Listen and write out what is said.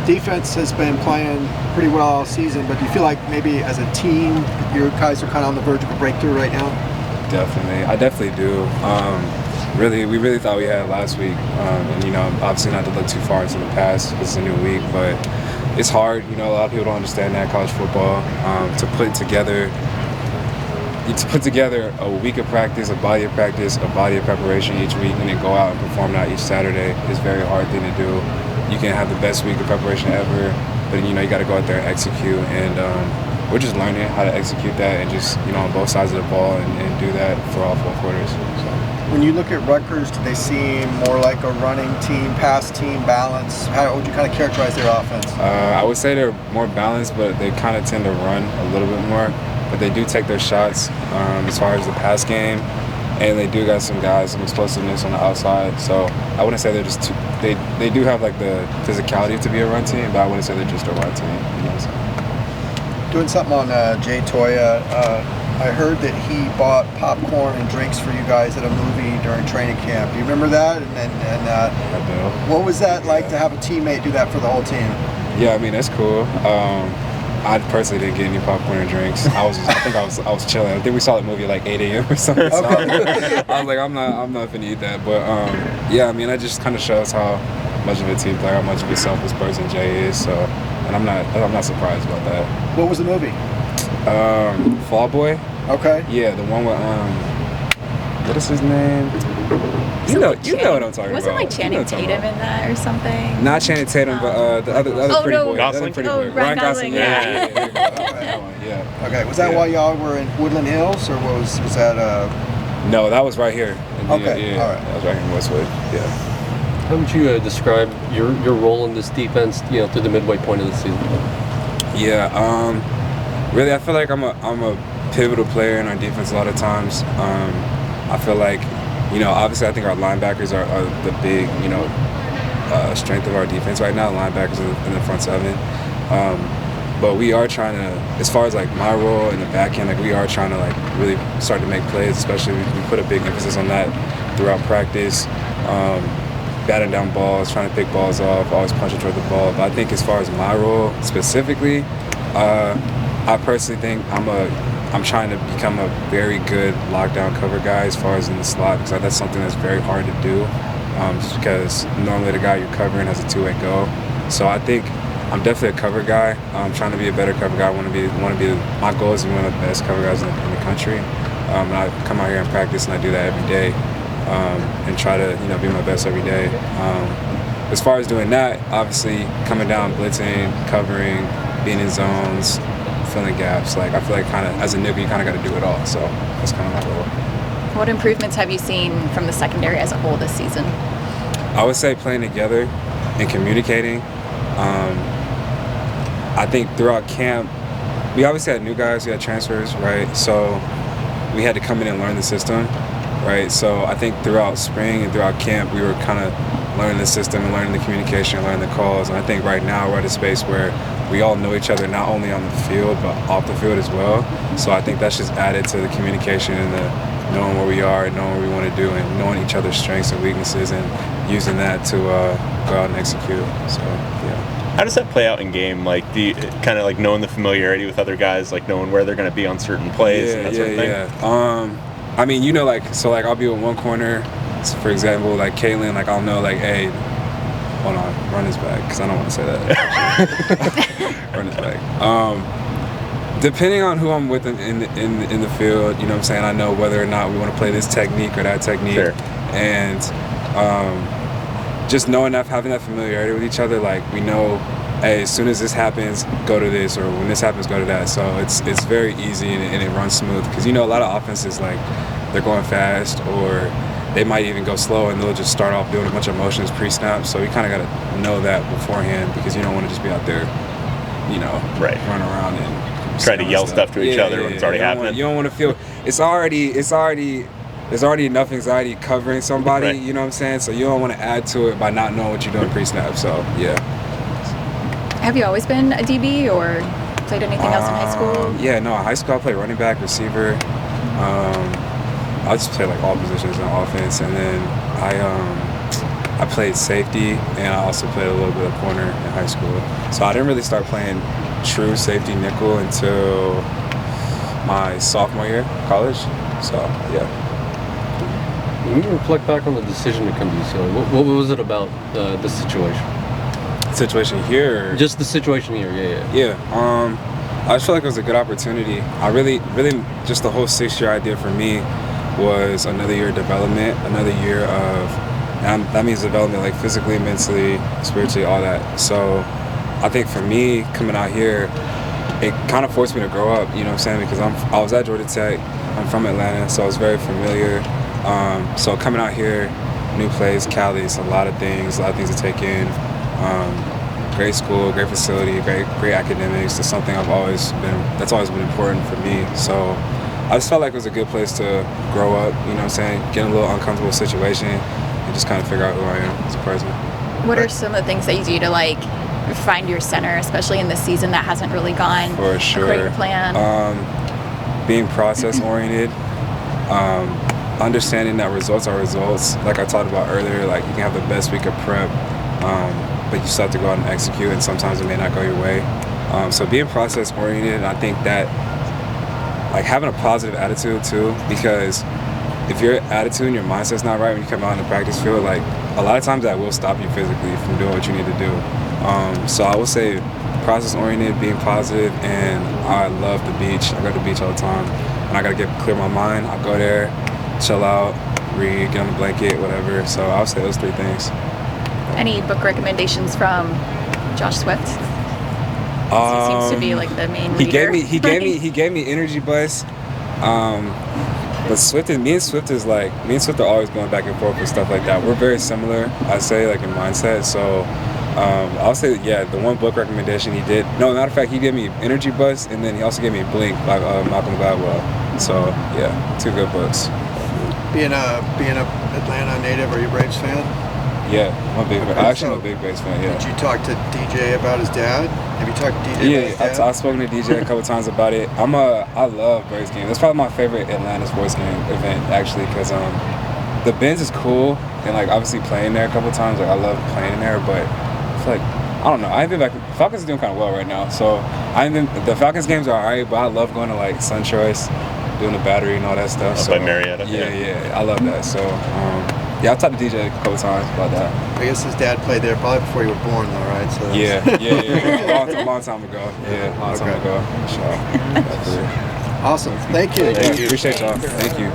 defense has been playing pretty well all season, but do you feel like maybe as a team, you guys are kind of on the verge of a breakthrough right now? Definitely. I definitely do. We really thought we had last week. And, obviously not to look too far into the past because it's a new week, but it's hard. A lot of people don't understand that college football. To put together a week of practice, a body of practice, a body of preparation each week, and then go out and perform that each Saturday is a very hard thing to do. You can have the best week of preparation ever, but you got to go out there and execute. And we're just learning how to execute that and just on both sides of the ball and do that for all 4 quarters. So. When you look at Rutgers, do they seem more like a running team, pass team, balance? How would you kind of characterize their offense? I would say they're more balanced, but they kind of tend to run a little bit more. But they do take their shots as far as the pass game, and they do got some guys, some explosiveness on the outside. So I wouldn't say they're just too. They do have like the physicality to be a run team, but I wouldn't say they're just a run team. Doing something on Jay Toya. I heard that he bought popcorn and drinks for you guys at a movie during training camp. Do you remember that? And I do. What was that like to have a teammate do that for the whole team? Yeah, I mean that's cool. I personally didn't get any popcorn or drinks. I was chilling. I think we saw the movie at like 8 a.m. or something. So Okay. I was like, I'm not gonna eat that. But yeah, I mean, that just kind of shows how much of a team player, how much of a selfless person Jay is. So, and I'm not surprised about that. What was the movie? Fall Boy. Okay. Yeah, the one with what is his name? You know what I'm talking about. Wasn't like Channing Tatum in that or something? Not Channing Tatum, but the other pretty boy. Gosling? Ryan Gosling. Yeah. Yeah. Okay. Was that while y'all were in Woodland Hills, or was that? No, that was right here. Okay. Yeah, all right. That was right here in Westwood. Yeah. How would you describe your role in this defense, through the midway point of the season? Yeah. Really, I feel like I'm a pivotal player in our defense a lot of times. I feel like, obviously I think our linebackers are the big, strength of our defense right now, linebackers in the front seven. But we are trying to, as far as like my role in the back end, like we are trying to like really start to make plays, especially we put a big emphasis on that throughout practice. Batting down balls, trying to pick balls off, always punching toward the ball. But I think as far as my role specifically, I personally think I'm trying to become a very good lockdown cover guy as far as in the slot, because that's something that's very hard to do, because normally the guy you're covering has a two-way go. So I think I'm definitely a cover guy. I'm trying to be a better cover guy. My goal is to be one of the best cover guys in the country. And I come out here and practice, and I do that every day, and try to be my best every day. As far as doing that, obviously coming down, blitzing, covering, being in zones, filling gaps. Like I feel like kind of as a nickel, you kind of got to do it all. So that's kind of my role. What improvements have you seen from the secondary as a whole this season? I would say playing together and communicating. I think throughout camp, we obviously had new guys, we had transfers, right? So we had to come in and learn the system, right? So I think throughout spring and throughout camp, we were kind of learning the system and learning the communication and learning the calls. And I think right now we're at a space where we all know each other not only on the field, but off the field as well. So I think that's just added to the communication and the knowing where we are and knowing what we want to do and knowing each other's strengths and weaknesses and using that to go out and execute. So, yeah. How does that play out in game? Like, do you kind of like knowing the familiarity with other guys, like knowing where they're going to be on certain plays and that sort of thing? Yeah. I mean, I'll be with one corner, for example, like Caitlin, like I'll know, like, hey, hold on, run this back, because I don't want to say that. Run this back. Depending on who I'm with in the field, you know what I'm saying, I know whether or not we want to play this technique or that technique. Sure. And just knowing that, having that familiarity with each other, like we know, hey, as soon as this happens, go to this, or when this happens, go to that. So it's very easy and it runs smooth, because a lot of offenses, like they're going fast or they might even go slow and they'll just start off doing a bunch of motions pre-snap. So you kind of got to know that beforehand, because you don't want to just be out there, right, run around and try to yell stuff to each other when it's already happening. You don't want to feel there's already enough anxiety covering somebody, right. You know what I'm saying? So you don't want to add to it by not knowing what you're doing pre-snap. So yeah. Have you always been a DB or played anything else in high school? Yeah, no, in high school I played running back, receiver. I just played like all positions in offense, and then I played safety, and I also played a little bit of corner in high school. So I didn't really start playing true safety nickel until my sophomore year of college. So yeah. When you reflect back on the decision to come to UCLA, what was it about the situation? Situation here. Just the situation here, yeah. Yeah. I just feel like it was a good opportunity. I really, just the whole 6-year idea for me was another year of development, another year of, and that means development like physically, mentally, spiritually, all that. So I think for me, coming out here, it kind of forced me to grow up, you know what I'm saying? Because I was at Georgia Tech, I'm from Atlanta, so I was very familiar. So coming out here, new place, Cali, it's a lot of things to take in. Great school, great facility, great academics. That's something that's always been important for me. So I just felt like it was a good place to grow up, you know what I'm saying? Get in a little uncomfortable situation and just kind of figure out who I am as a person. What are some of the things that you do to like find your center, especially in this season that hasn't really gone for sure. according to plan? Being process oriented, understanding that results are results. Like I talked about earlier, like you can have the best week of prep, but you still have to go out and execute, and sometimes it may not go your way. So being process oriented, I think that like having a positive attitude too, because if your attitude and your mindset's not right when you come out in the practice field, like a lot of times that will stop you physically from doing what you need to do. So I would say process oriented, being positive, and I love the beach. I go to the beach all the time, and I gotta clear my mind. I go there, chill out, read, get on the blanket, whatever. So I would say those 3 things. Any book recommendations from Josh Swift? He seems to be like the main leader. He gave me Energy Bus. But me and Swift are always going back and forth with stuff like that. We're very similar, I'd say, like in mindset. So I'll say, yeah, the one book recommendation he did. No, matter of fact, he gave me Energy Bus, and then he also gave me Blink by Malcolm Gladwell. So yeah, 2 good books. Being a Atlanta native, are you a Braves fan? Yeah, I'm a big Braves fan. Yeah. Did you talk to DJ about his dad? Have you talked to DJ about his dad? I've spoken to DJ a couple times about it. I love Braves games. That's probably my favorite Atlanta sports game event, actually, because the Benz is cool, and like obviously playing there a couple times, like I love playing in there, but I feel like, I don't know, I haven't been back. Falcons are doing kind of well right now, so the Falcons games are alright, but I love going to like SunTrust, doing the Battery and all that stuff. So, by Marietta. Yeah, I love that. So yeah, I've talked to DJ a couple times about that. I guess his dad played there probably before you were born, though, right? So long time ago. Yeah, long time ago. Sure. Awesome. Thank you. Appreciate y'all. Thank you.